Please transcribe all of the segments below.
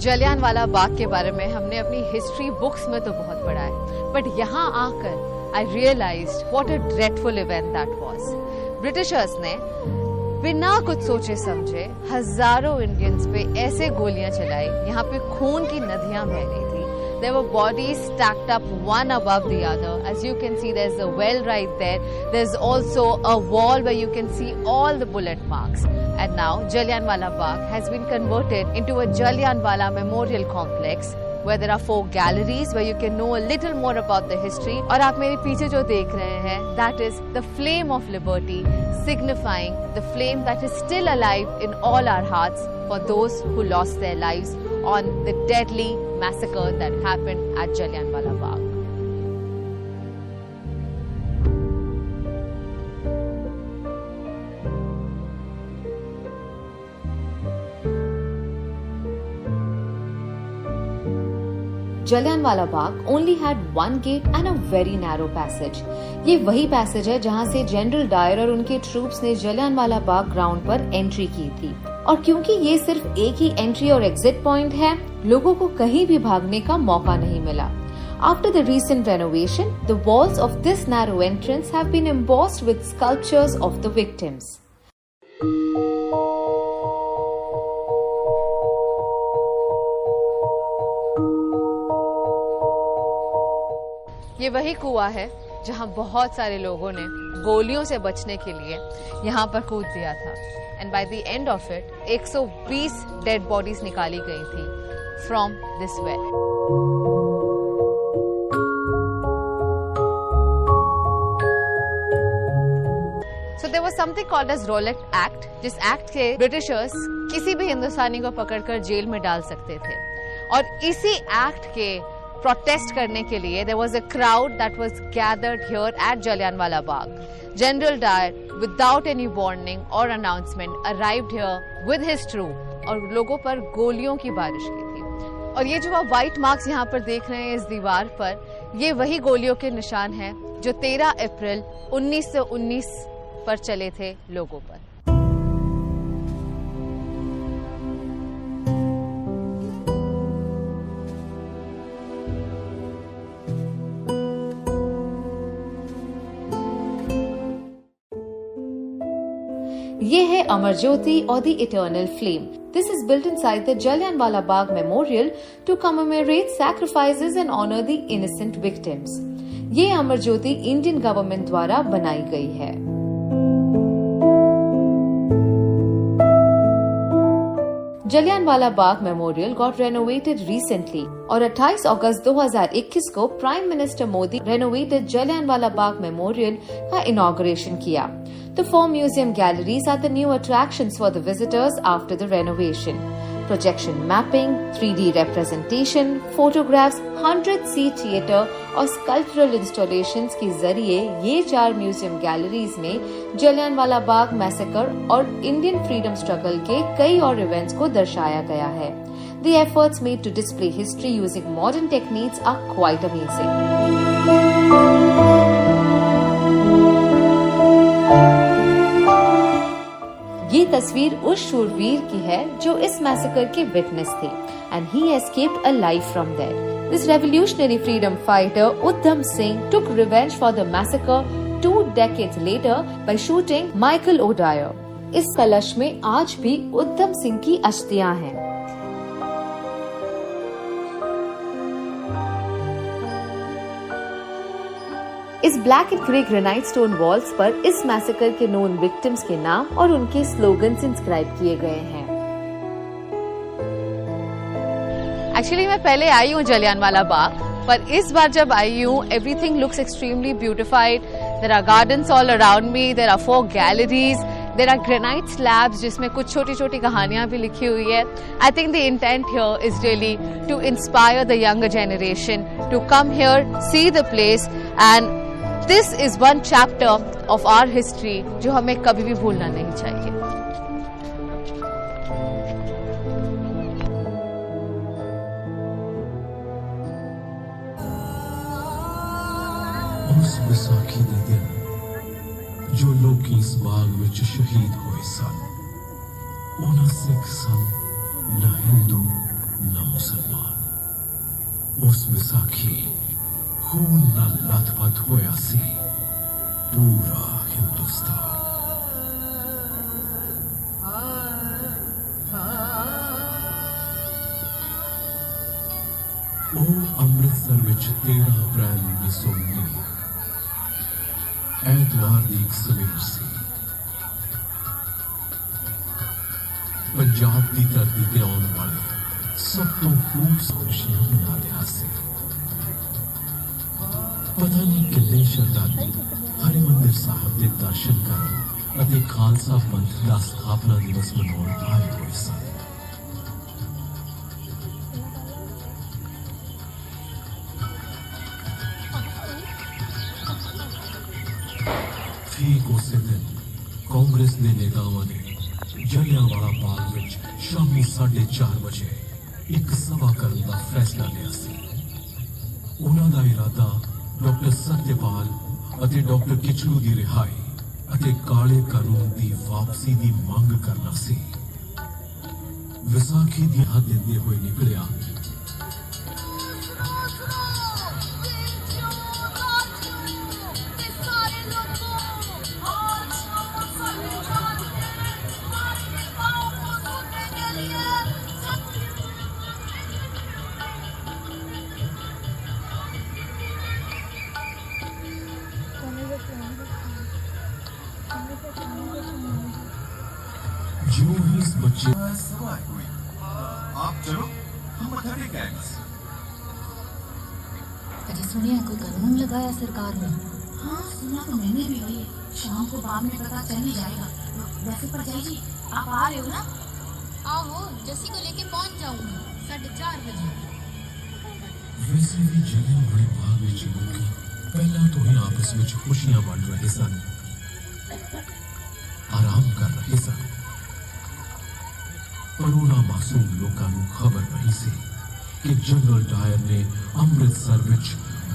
जलियांवाला बाग के बारे में हमने अपनी हिस्ट्री बुक्स में तो बहुत पढ़ा है, बट यहाँ आकर I realized what a dreadful event that was. Britishers ने बिना कुछ सोचे समझे हजारों इंडियंस पे ऐसे गोलियां चलाई, यहाँ पे खून की नदियां बह रही थी। There were bodies stacked up one above the other. As you can see, there's a well right there. There's also a wall where you can see all the bullet marks. And now Jallianwala Bagh has been converted into a Jallianwala Memorial Complex, where there are 4 galleries where you can know a little more about the history. और आप मेरे पीछे जो देख रहे हैं, that is the flame of liberty, signifying the flame that is still alive in all our hearts for those who lost their lives on the deadly massacre that happened at Jallianwala Bagh. Jallianwala Bagh only had one gate and a very narrow passage. ये वही passage है जहाँ से general Dyer और उनके troops ने Jallianwala Bagh ground पर entry की थी। और क्योंकि ये सिर्फ एक ही एंट्री और एग्जिट पॉइंट है, लोगों को कहीं भी भागने का मौका नहीं मिला। After the recent renovation, the walls of this narrow entrance have been embossed with sculptures of the victims. ये वही कुआं है जहां बहुत सारे लोगों ने गोलियों से बचने के लिए यहां पर कूद दिया था। And by the end of it 120 dead bodies निकाली गई थी from this well. So there was something called as Rowlatt Act, जिस एक्ट के ब्रिटिशर्स किसी भी हिंदुस्तानी को पकड़कर जेल में डाल सकते थे। और इसी एक्ट के प्रोटेस्ट करने के लिए there was a crowd that was gathered here at Jallianwala Bagh. General Dyer, without any warning or announcement, arrived here with his troop और लोगों पर गोलियों की बारिश की थी। और ये जो आप व्हाइट मार्क्स यहाँ पर देख रहे हैं इस दीवार पर, ये वही गोलियों के निशान हैं जो 13 अप्रैल 1919 पर चले थे लोगों पर। ये है अमर ज्योति और the eternal flame. This is built inside the Jallianwala Bagh Memorial to commemorate sacrifices and honor the innocent victims. ये अमर ज्योति इंडियन गवर्नमेंट द्वारा बनाई गई है। Jallianwala Bagh memorial got renovated recently और 28 अगस्त 2021 को prime minister Modi renovated Jallianwala Bagh memorial का इनॉग्रेशन किया। The 4 museum galleries are the new attractions for the visitors after the renovation. Projection mapping, 3D representation, photographs, 100-seat theatre और sculptural installations के जरिए ये 4 museum galleries में जलियांवाला बाग मैसेकर और इंडियन फ्रीडम स्ट्रगल के कई और इवेंट्स को दर्शाया गया है। The efforts made to display history using modern techniques are quite amazing. ये तस्वीर उस शूरवीर की है जो इस मैसेकर के विटनेस थे and he escaped alive from there. This revolutionary freedom fighter Udham Singh took revenge for the massacre 2 decades later by shooting Michael O'Dyer. इस कलश में आज भी उद्धम सिंह की अस्थियां हैं। इस black and grey granite stone walls पर इस मैसेकर के नोन विक्टिम्स के नाम और उनके स्लोगन्स इंस्क्राइब किए गए हैं। एक्चुअली मैं पहले आई हूँ जलियांवाला बाग, पर इस बार जब आई हूँ everything looks extremely beautified. There are gardens all around me, there are 4 galleries, there are granite slabs जिसमें कुछ छोटी छोटी कहानियां भी लिखी हुई है। I think the intent here is really to inspire the younger generation to come here, see the place, and this is one chapter of our history जो हमें कभी भी भूलना नहीं चाहिए। उस विसाखी दे दिन जो लोग इस बाग विच शहीद हुए सन, उन्हें सिख सन, ना हिंदू, ना मुसलमान उस विसाखी खून नाल लथपथ होया सी पूरा हिंदुस्तान। ਉਹ ਅੰਮ੍ਰਿਤਸਰ ਵਿੱਚ 13 ਅਪ੍ਰੈਲ 1919 ਐਤਵਾਰ ਦੀ ਇੱਕ ਸਵੇਰ ਸੀ। ਪੰਜਾਬ ਦੀ ਧਰਤੀ ਤੇ ਆਉਣ ਵਾਲੇ ਸਭ ਤੋਂ ਖੂਬਸੂਰਤ ਖੁਸ਼ੀਆਂ ਮਨਾ ਰਿਹਾ ਸੀ। ਪਤਾ ਨਹੀਂ ਕਿੰਨੇ ਸ਼ਰਧਾਲੂ ਹਰਿਮੰਦਰ ਸਾਹਿਬ ਦੇ ਦਰਸ਼ਨ ਕਰਨ ਅਤੇ ਖਾਲਸਾ ਪੰਥ ਦਾ ਸਥਾਪਨਾ ਦਿਵਸ ਮਨਾਉਣ ਆਏ ਹੋਏ ਸਨ। ठीक उसी दिन कांग्रेस के नेताओं ने जलियांवाला बाग में शामी 4:30 बजे एक सभा करने का फैसला लिया सी। उन्हां दा इरादा डॉक्टर सत्यपाल अते डॉक्टर किचलू की रिहाई अते काले कानून की वापसी की मांग करना सी। विसाखी दी हद देंदे हुए निकलिया जो ही इस बच्चे आप चलो हम अठारे गैंग्स। कभी सुनिया कोई कानून लगाया सरकार ने? हाँ सुना तो मैंने भी हुई है। शाम को बाद में पता चल ही जाएगा। वैसे परजाई जी आप आ रहे हो ना? आओ जसी को लेके पहुंच जाऊंगी 4:30 बजे। वैसे भी जलियांवाले बाग में लोग पहला तो ही आपस में खुशियां बांट रहे सन, आराम कर रहे सन, पर उन्हां मासूम लोगों को खबर नहीं सी कि जनरल डायर ने अमृतसर विच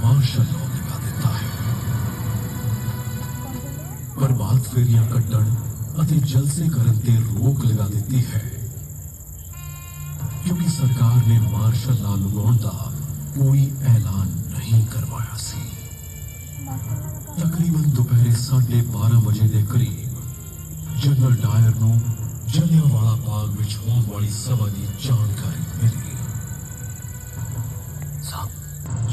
मार्शल लॉ लगा दिता है। प्रभात फेरियां कट्टण अते जलसे करन ते रोक लगा देती है क्योंकि सरकार ने मार्शल लॉ लगाउण दा कोई ऐलान नहीं करवाया सी। तकरीबन दोपहर 12:30 बजे के करीब जनरल डायर नूं जलियांवाला बाग विच होण वाली सभा की जानकारी मिली।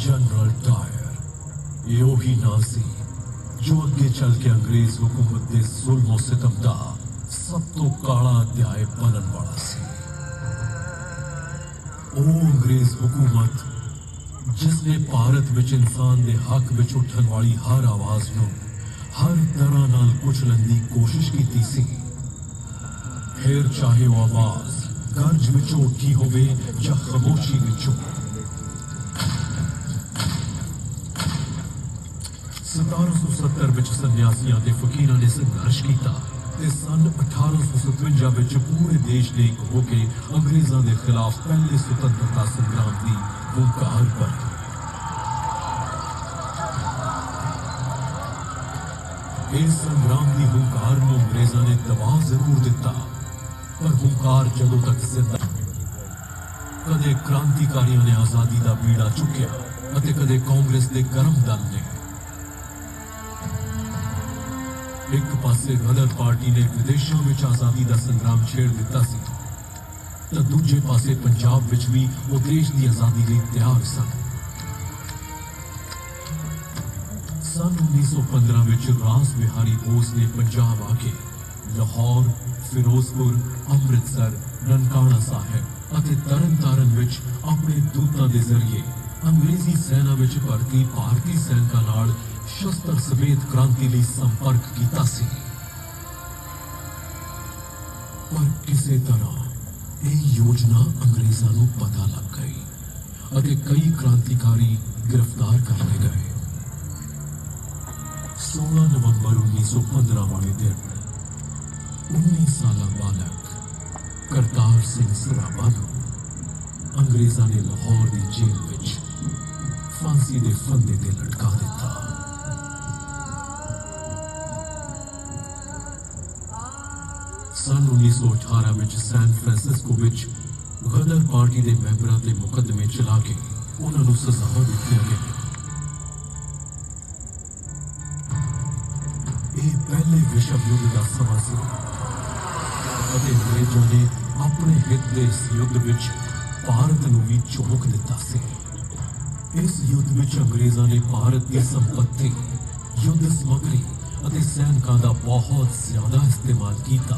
जनरल डायर ये ही ना सी जो अगे चल के अंग्रेज हुकूमत के जुल्म सितम का सब तो काला अध्याय बनन वाला सी। ओ अंग्रेज हुकूमत जिसने भारत विच इंसान के हक विच उठन वाली हर आवाज नूं हर तरह नाल कुचलन की कोशिश की सी। फिर चाहे वो आवाज गर्ज विचों उठी होवे या खामोशी विचों। 1770 विच सन्यासियां ते फकीरां ने संघर्ष किया ते सन 1857 विच पूरे देश ने एक होके अंग्रेजां दे खिलाफ पहले स्वतंत्रता संग्राम की हुंकार भरी। इस संग्राम की हुंकार नूं अंग्रेजां ने दबा जरूर दिता, पर हुंकार जदों तक जिंदा कदे क्रांतिकारियों ने आजादी का बीड़ा चुकिया अते कदे कांग्रेस के गर्म दल ने। एक पासे गदर पार्टी ने विदेशों में आजादी का संग्राम छेड़ दिता सी, तो दूजे पासे पंजाब विच भी वो देश की आजादी लई तैयार सन। सन 1915 विच रास बिहारी बोस ने पंजाब आके लाहौर, फिरोजपुर, अमृतसर, ननकाना साहिब अते तरन तारण विच अपने दूतां दे जरिए अंग्रेजी सेना विच भर्ती भारतीय सैनिकां नाल शस्त्र समेत क्रांति लई संपर्क कीता सी। पर किसी तरह यह योजना अंग्रेजां नूं पता लग गई अते कई क्रांतिकारी गिरफ्तार कर लिए गए। 16 नवंबर 1915 वाले दिन 19 साला बालक करतार सिंह सराभा नूं अंग्रेजां ने लाहौर की जेल विच फांसी दे फंदे ते लटका दिता। सन 1918 विच सैन फ्रांसिस्को विच गदर पार्टी के मैंबरां ते मुकदमे चला के उन्हां नूं सज़ा दित्तियां गईयां। ਇਹ ਪਹਿਲੇ ਵਿਸ਼ਵ ਯੁੱਧ ਦਾ ਸਮਾਂ ਸੀ ਅਤੇ ਅੰਗਰੇਜ਼ਾਂ ਨੇ ਆਪਣੇ ਹਿੱਤ ਦੇ ਇਸ ਯੁੱਧ ਵਿੱਚ ਭਾਰਤ ਨੂੰ ਵੀ ਝੋਕ ਦਿੱਤਾ ਸੀ। ਇਸ ਯੁੱਧ ਵਿੱਚ ਅੰਗਰੇਜ਼ਾਂ ਨੇ ਭਾਰਤ ਦੀ ਸੰਪत्ति, युद्ध सामग्री ਅਤੇ ਸੈਨਿਕਾਂ ਦਾ ਬਹੁਤ ਜ਼ਿਆਦਾ ਇਸਤੇਮਾਲ ਕੀਤਾ।